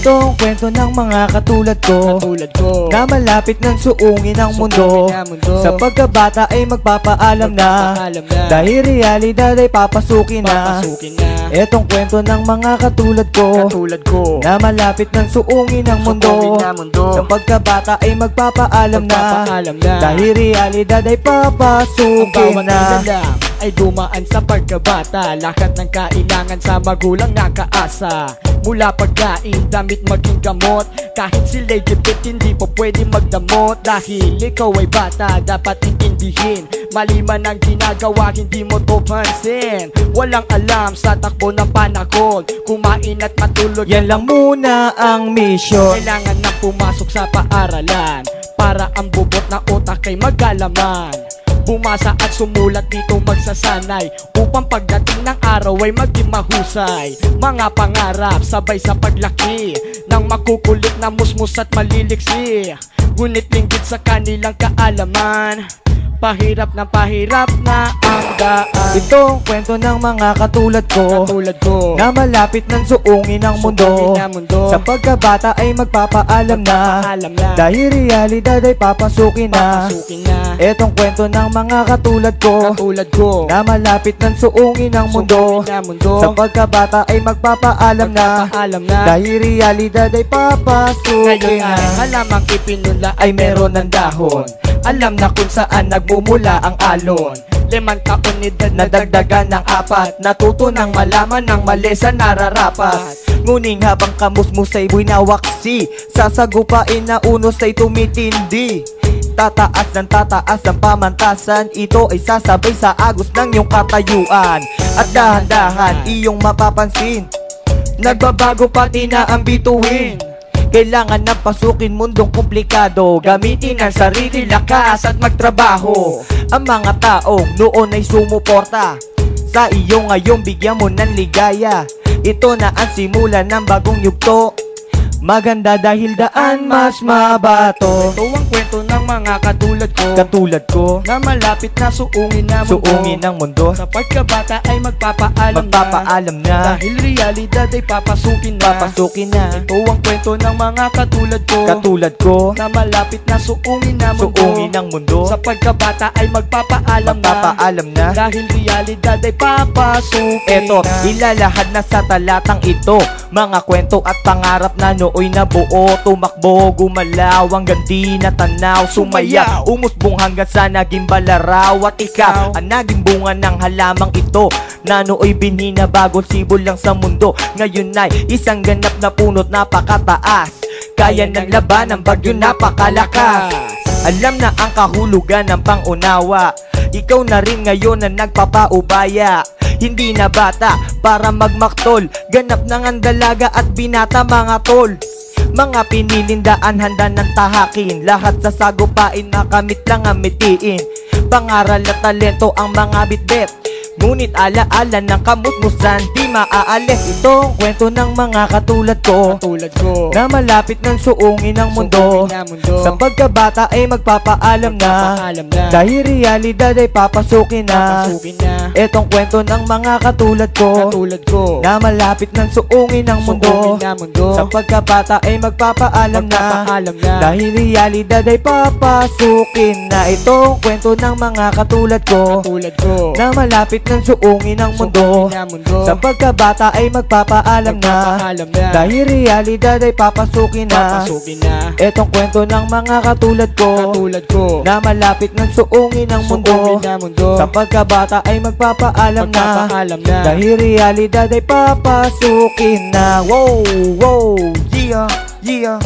Itong kwento ng mga katulad ko na malapit ng suungin ang mundo. Sa pagkabata ay magpapaalam na, dahil realidad ay papasukin na. Etong kwento ng mga katulad ko na malapit ng suungin ang mundo. Sa pagkabata ay magpapaalam na, dahil realidad ay papasukin na. Ay dumaan sa pagkabata, lahat ng kailangan sa magulang nakaasa. Mula pagkain, damit, maging gamot. Kahit sila'y gipit, hindi po pwede magdamot. Dahil ikaw ay bata, dapat intindihin. Mali man ang ginagawa, hindi mo to pansin. Walang alam sa takbo ng panahon, kumain at matulog. Yan lang muna ang mission. Kailangan na pumasok sa paaralan, para ang bubot na utak ay magalaman. Bumasa at sumulat dito magsasanay, upang pagdating ng araw ay maging mahusay. Mga pangarap sabay sa paglaki ng makukulit na musmus at maliliksi. Ngunit linggit sa kanilang kaalaman, pahirap na ang daan. Itong kwento ng mga katulad ko na malapit ng suungin ang mundo. Sa pagkabata ay magpapaalam na, dahil realidad ay papasukin na. Etong kwento ng mga katulad ko na malapit ng suungin ang mundo. Sa pagkabata ay magpapaalam na, dahil realidad ay papasukin na. Halamang ipinula ay meron ng dahon, alam na kung saan nagmumula ang alon. 5 taon edad na dagdagan ng 4, natuto nang malaman ng mali sa nararapat. Nguning habang kamusmusay buwinawaksi, sasagupain na unos ay tumitindi. Tataas ang pamantasan, ito ay sasabay sa agos ng iyong katayuan. At dahan-dahan iyong mapapansin, nagbabago pati na ang bituin. Kailangan na pasukin mundong komplikado, gamitin ang sarili, lakas at magtrabaho. Ang mga taong noon ay sumuporta sa iyo ngayon, bigyan mo ng ligaya. Ito na ang simula ng bagong yugto, maganda dahil daan mas mabato. Ito ang kwento ng mga katulad ko na malapit na suungin ng mundo. Sa pagkabata ay magpapaalam na, dahil realidad ay papasukin na. Ito ang kwento ng mga katulad ko na malapit na suungin ng mundo. Sa pagkabata ay magpapaalam na, dahil realidad ay papasukin Eto, na. ilalahad na sa talatang ito, mga kwento at pangarap na nooy nabuo. Tumakbo, gumalaw hanggang di natanaw, sumaya, umusbong hanggang sa naging balaraw. At ikaw ang naging bunga ng halamang ito, na nooy binhina bago sibol lang sa mundo. Ngayon ay isang ganap na punot, napakataas, kaya ng laban ng bagyo, napakalakas. Alam na ang kahulugan ng pangunawa, ikaw na rin ngayon na nagpapaubaya. Hindi na bata para magmaktol, ganap na ang dalaga at binata mga tol. Mga pinilindaan handa ng tahakin, lahat sa sagupain nakamit lang ang mitiin. Pangaral at talento ang mga bitbit, ngunit alaala ng kamusmusan di maaalis. Itong kwento ng mga katulad ko na malapit ng suungin ang mundo. Sa pagkabata ay magpapaalam na, dahil realidad ay papasukin na. Etong kwento ng mga katulad ko na malapit ng suungin ang mundo. Sa pagkabata ay magpapaalam na, dahil realidad ay papasukin na. Itong kwento ng mga katulad ko na malapit ng suungin ang mundo. Sa pagkabata ay magpapaalam na, dahil realidad ay papasukin na. Etong kwento ng mga katulad ko na malapit ng suungin ang mundo. Sa pagkabata ay magpapaalam na, dahil realidad ay papasukin na. Wow, yeah, yeah.